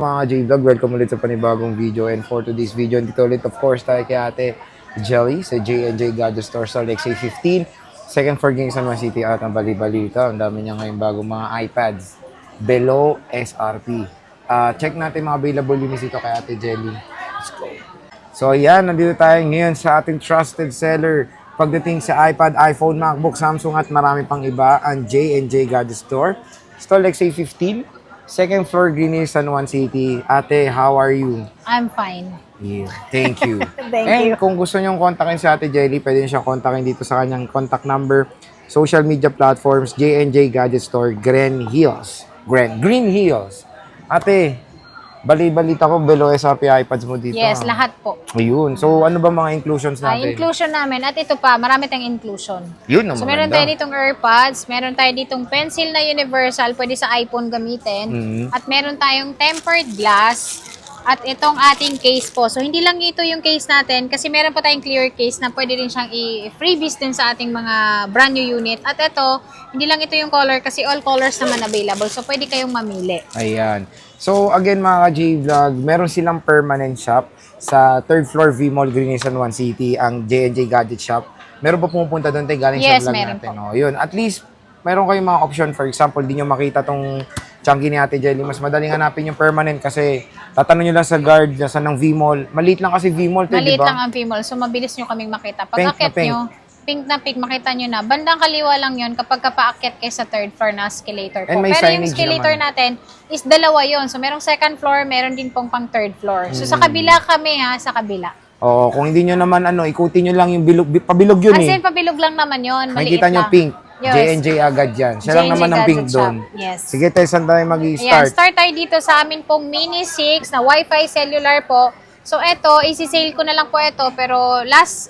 Mga J-Vlog, welcome ulit sa panibagong video, and for today's video, dito ulit of course tayo kay Ate Jelly sa J&J Gadget Store sa Lexi 15, second floor King San Juan City at ang bali-balita. Ang dami niya ngayon bagong mga iPads below SRP. Check natin mga available units dito kay Ate Jelly. Let's go. So ayan, nandito tayo ngayon sa ating trusted seller pagdating sa iPad, iPhone, MacBook, Samsung at marami pang iba, ang J&J Gadget Store. Store Lexi 15. Second floor, Green San Juan City. Ate, how are you? I'm fine. Yeah, thank you. Thank And you. kung gusto nyo kontakin si Ate Jelly, pwede nyo siyang kontakin dito sa kanyang contact number, social media platforms, J&J Gadget Store, Green Hills. Ate, bali-balita ko, below SRP iPads mo dito. Yes, lahat po. Ayun. So, ano ba mga inclusions natin? Inclusion namin. At ito pa, marami tayong inclusion. Yun ang So, meron maganda. tayo ditong AirPods, meron tayo ditong pencil na universal, pwede sa iPhone gamitin. Mhm. At meron tayong tempered glass. At itong ating case po. So, hindi lang ito yung case natin kasi meron pa tayong clear case na pwede rin siyang i-freebies din sa ating mga brand new unit. At ito, hindi lang ito yung color kasi all colors naman available. So, pwede kayong mamili. Ayan. So, again mga J-Vlog, meron silang permanent shop sa 3rd floor V-Mall, Green San Juan City, ang J&J Gadget Shop. Meron pa pumupunta doon tayo galing Yes, sa vlog meron natin. po. Oh, yun. At least, meron kayong mga option. For example, di nyo makita tong chunky ni Ate Jelly. Mas madaling hanapin yung permanent kasi tatanong nyo lang sa guard sa ng V-Mall. Maliit lang kasi V-Mall to, di Maliit ba? lang ang female, so mabilis nyo kaming makita. Pag Pink na akit pink. nyo, pink na pink, makita nyo na. Bandang kaliwa lang yun kapag kapaakyat kayo sa 3rd floor na escalator po. And may Pero yung signage escalator naman. natin is dalawa yon. So merong 2nd floor, meron din pong pang 3rd floor. So sa kabila kami ha, sa kabila. Oo, kung hindi nyo naman ikutin nyo lang yung bilog, pabilog yun As in, eh. pabilog lang naman yun. Maliit Makikita nyo lang. pink. Yes. J&J agad yan. Siya lang J&J naman ang pink Gadget doon. Shop. Yes. Sige tayo, saan tayo Ayan, mag-i-start? start tayo dito sa amin pong Mini 6 na Wi-Fi cellular po. So ito, isi-sale ko na lang po ito, pero last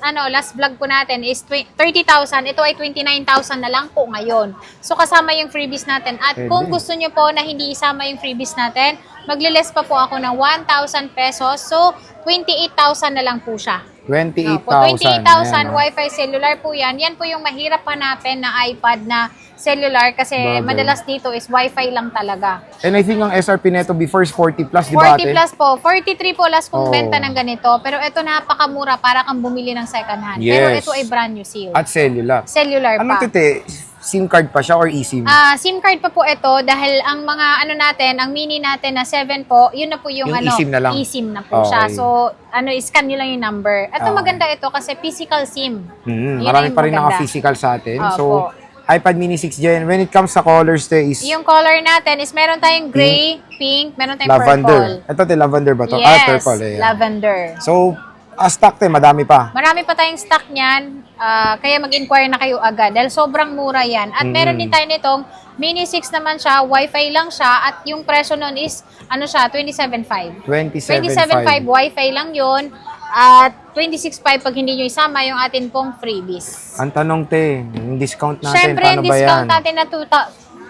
vlog po natin is 30,000. Ito ay 29,000 na lang po ngayon. So kasama yung freebies natin. At Pwede. kung gusto nyo po na hindi isama yung freebies natin, magle-less pa po ako ng 1,000 pesos. So 28,000 na lang po siya. 28,000. 28,000 Ayan, oh. Wi-Fi cellular po yan. Yan po yung mahirap hanapin na iPad na cellular kasi Bagay. madalas dito is Wi-Fi lang talaga. And I think ang SRP neto before is 40 plus, di ba 40 ate? plus po. 43 po last kong Oh. benta ng ganito. Pero ito napakamura para kang bumili ng second hand. Pero Yes. ito ay brand new seal. At cellular. Cellular Ano pa. tete? SIM card pa siya or eSIM? SIM card pa po ito dahil ang mga natin, ang mini natin na 7 po, yun na po yung, Yung eSIM na lang. eSIM na po siya. Okay. So, scan nyo lang yung number. Ito Okay. maganda ito kasi physical SIM. Yun Marami na yung pa rin maganda. naka-physical sa atin. Opo. So, iPad mini 6 Gen. When it comes sa colors, te, is Yung color natin is meron tayong gray, pink, meron tayong lavender. purple. Ito, te, lavender ba to? Yes, Purple. Eh. lavender. So, stock, te, madami pa. Marami pa tayong stock niyan, kaya mag-inquire na kayo agad dahil sobrang mura yan. At meron din tayo nitong Mini 6 naman siya, Wi-Fi lang siya at yung presyo nun is 27.5. 27.5 Wi-Fi lang yun at 26.5 pag hindi nyo isama yung atin pong freebies. Ang tanong, te, yung discount natin, Siyempre, paano yung ba yan? discount natin na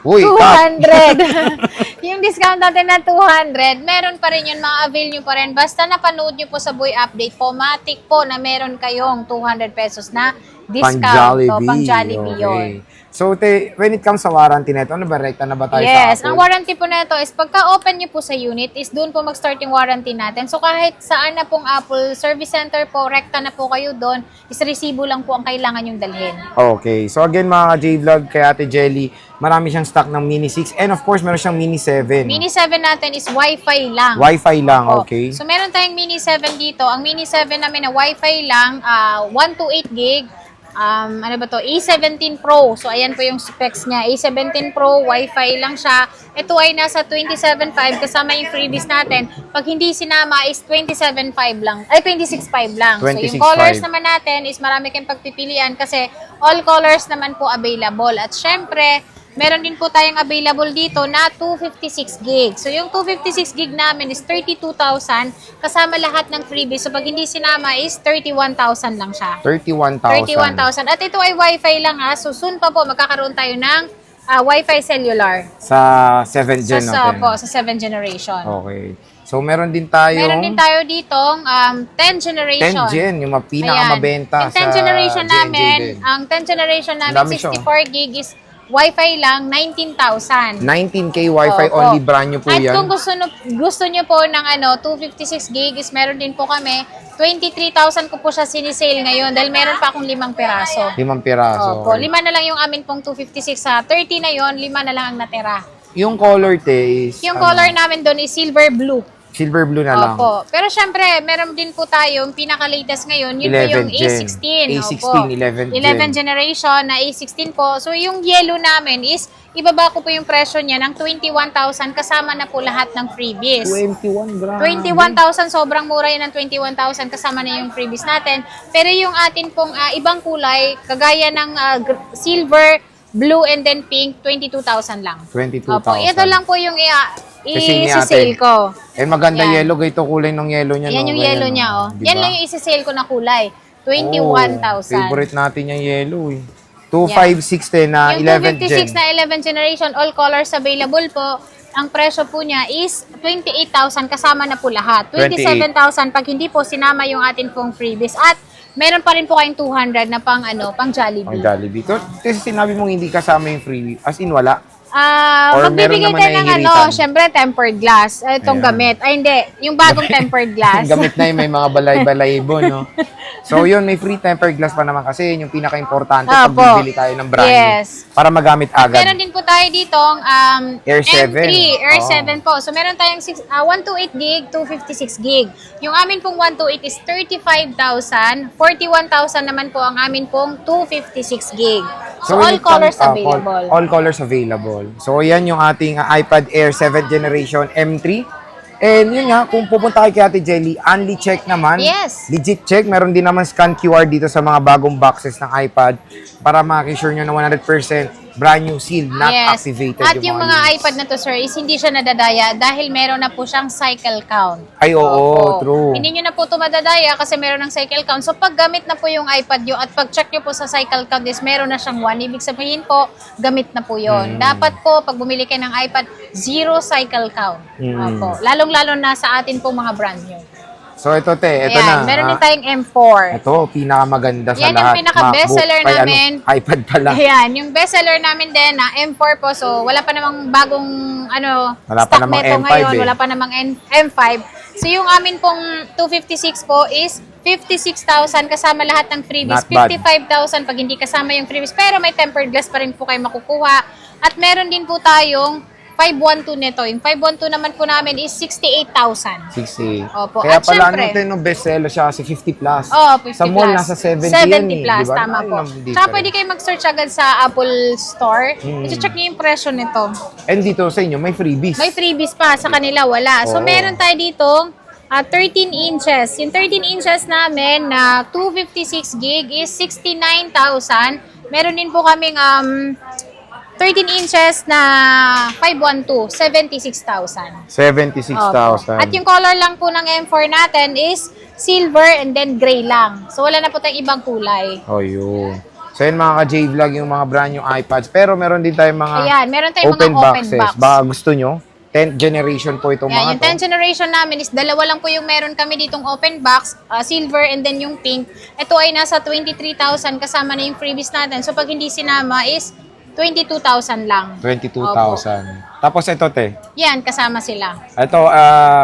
Uy, 200. Yung discount natin na 200, meron pa rin yun, ma-avail nyo pa rin. Basta napanood nyo po sa Boy Update po, matik po na meron kayong 200 pesos na discount. Pang Jollibee yun. So, te, when it comes sa warranty neto, ano ba, rekta na ba tayo Yes, sa ang Apple? warranty po na ito is pagka-open nyo po sa unit is doon po mag-start yung warranty natin. So kahit saan na pong Apple Service Center po, rekta na po kayo doon, is resibo lang po ang kailangan yung dalhin. Okay. So again mga J-Vlog, kay Ate Jelly, marami siyang stock ng Mini 6 and of course meron siyang Mini 7. Mini 7 natin is Wi-Fi lang. Wi-Fi lang, Opo. okay. So meron tayong Mini 7 dito. Ang Mini 7 namin na Wi-Fi lang, 128 gig. A17 Pro. So, ayan po yung specs niya. A17 Pro, Wi-Fi lang siya. Ito ay nasa 27.5 kasama yung freebies natin. Pag hindi sinama is 27.5 lang. Ay, 26.5 lang. So, yung 26.5. colors naman natin is marami kayong pagpipilian kasi all colors naman po available. At syempre, meron din po tayong available dito na 256 gig. So, yung 256 gig namin is 32,000 kasama lahat ng freebies. So, pag hindi sinama is 31,000 lang siya. 31,000. 31,000. At ito ay Wi-Fi lang ha. So, soon pa po magkakaroon tayo ng Wi-Fi cellular. Sa 7 Gen natin. Sa 7 generation. Okay. So, meron din tayong Meron din tayo ditong 10 generation. 10 Gen, yung pinakamabenta Ayan. Yung 10 sa generation J&J namin, din. ang 10 generation namin, Dami siya, 64 gig is Wi-Fi lang, 19,000. 19K Wi-Fi Opo. only, brand new po At yan. kung gusto nyo po ng 256 gig is meron din po kami. 23,000 ko po siya sinisale ngayon dahil meron pa akong 5 piraso. 5 piraso. Opo, 5 na lang yung amin pong 256 sa 30 na yon, 5 na lang ang natira. Yung color te is Yung color namin doon is silver blue. silver blue na lang. Opo. Pero syempre, meron din po tayong pinaka-latest ngayon, yun po 11 yung gen. A16. A16, Opo. 11 gen. 11 generation na A16 po. So yung yellow namin is, ibaba ko po yung presyo niya ng 21,000 kasama na po lahat ng freebies. 21, grabe. 21,000, sobrang mura yan ng 21,000 kasama na yung freebies natin. Pero yung atin pong ibang kulay, kagaya ng silver, blue, and then pink, 22,000 lang. 22,000. Opo, ito lang po yung Kasi ni i-sale ate. ko. Eh, maganda Yan. yellow. Ganito kulay ng yellow niya. Yan no? yung Ganyan, yellow no? niya, oh. Diba? Yan lang yung isi-sale ko na kulay. 21,000. Favorite natin yung yellow eh. 2560 na Yung 11 256 gen. na 11 generation, all colors available po. Ang presyo po niya is 28,000 kasama na po lahat. 27,000 pag hindi po sinama yung atin pong freebies. At meron pa rin po kayong 200 na pang Ang Jollibee. Jollibee. Kasi sinabi mong hindi kasama yung freebie. As in, wala. Or Magbibigay meron naman tayo ng nahihiritan. syempre tempered glass. Itong Ayan. gamit. Ay hindi, yung bagong tempered glass. Gamit na yun, may mga balay-balaybo, no? So, yun, may free tempered glass pa naman kasi yun yung pinaka-importante pag Opo. bibili tayo ng brand new. Yes. Para magamit At agad. meron din po tayo ditong Air 7. M3, Air Oh. 7 po. So meron tayong 128 gig, 256 gig. Yung amin pong 128 is 35,000, 41,000 naman po ang amin pong 256 gig. So when all it comes- colors available. All colors available. So, yan yung ating iPad Air 7 Generation M3. And yun nga, kung pupunta kayo kay Ate Jelly, only check naman. Yes. Legit check. Meron din naman scan QR dito sa mga bagong boxes ng iPad para makisure nyo na 100% brand new seal, not Yes. activated. At yung mga links. iPad na to, sir, is hindi siya nadadaya dahil meron na po siyang cycle count. Ay, oo, Opo. true. Hindi nyo na po ito madadaya kasi meron ng cycle count. So, pag gamit na po yung iPad nyo at pag-check nyo po sa cycle count is meron na siyang 1. Ibig sabihin po, gamit na po yon. Dapat po, pag bumili kayo ng iPad, 0 cycle count. Opo. Lalong-lalo na sa atin po mga brand nyo. So, ito, te. Ito Ayan, na. meron din tayong M4. Ito, pinakamaganda sa Yan yung lahat. pinaka-bestseller MacBook, ay, namin. iPad pala. Ayan, yung bestseller namin din na M4 po. So, wala pa namang bagong Wala pa stock namang nito M5 ngayon. eh. Wala pa namang M5. So, yung amin pong 256 po is 56,000 kasama lahat ng freebies. Not bad. 55,000 pag hindi kasama yung freebies. Pero may tempered glass pa rin po kayo makukuha. At meron din po tayong 512 nito. Yung 512 naman po namin is 68,000. 60. Opo. Kaya At pala syempre- ano ito yung bestseller siya kasi 50 plus. Oh, 50 Sa mall plus. nasa 70 70 yan eh. plus, Diba? tama Ayun po. ang difference. Tsaka pwede kayo mag-search agad sa Apple Store. I-check niyo yung presyo nito. And dito sa inyo, may freebies. May freebies pa, sa kanila wala. So, Oo. meron tayo dito 13 inches. Yung 13 inches namin na 256 gig is 69,000. Meron din po kaming 13 inches na 512, 76,000. 76,000. At yung color lang po ng M4 natin is silver and then gray lang. So, wala na po tayong ibang kulay. Oh, yun. So, yun mga ka-J-Vlog, yung mga brand new iPads. Pero meron din tayong mga Ayan, meron tayong open mga open boxes. box. Baka gusto nyo. 10th generation po itong Yan, mga yung to. 10th generation namin is dalawa lang po yung meron kami ditong open box, silver and then yung pink. Ito ay nasa 23,000 kasama na yung freebies natin. So pag hindi sinama is 22,000 lang. 22,000. Tapos ito, te. Yan, kasama sila. Ito,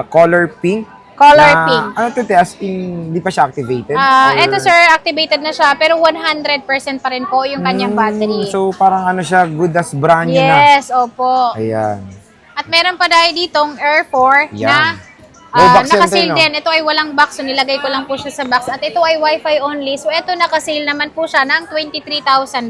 color pink. Color na, pink. Ano to, te? As in, hindi pa siya activated? Ito sir, activated na siya pero 100% pa rin po yung kanyang battery. So, parang ano siya, good as brand new na. Yes, opo. Ayan. At meron pa dahil ditong Air 4 Yan. na No box yan, nakasale te, no? din. Ito ay walang box, so nilagay ko lang po siya sa box. At ito ay Wi-Fi only. So ito nakasale naman po siya ng 23,000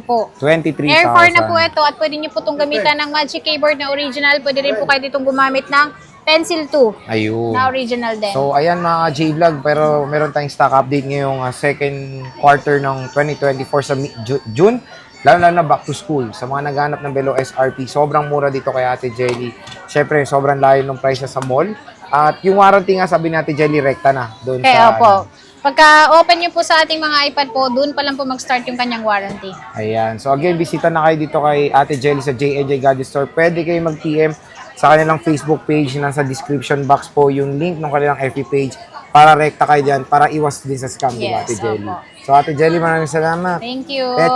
po. 23,000. Air 4 na po ito at pwede nyo po itong gamitan ng Magic Keyboard na original. Pwede rin po kayo ditong gumamit ng Pencil 2 Ayun. na original din. So, ayan mga J-Vlog, pero meron tayong stock update ngayong second quarter ng 2024 sa June. Lalo na back to school. Sa mga naghanap ng below SRP, sobrang mura dito kay Ate Jelly. Syempre, sobrang layo ng price sa mall. At yung warranty nga, sabi ni Ate Jelly, rekta na. Doon Kaya sa, po, pagka open nyo po sa ating mga iPad po, doon pa lang po mag-start yung kanyang warranty. Ayan. So again, bisita na kayo dito kay Ate Jelly sa J&J Gadget Store. Pwede kayo mag-PM sa kanilang Facebook page. Nasa description box po yung link ng kanilang FB page para rekta kayo dyan, para iwas din sa scam, di ba, Yes, Ate Jelly? opo. So Ate Jelly, maraming salamat. Thank you. Pet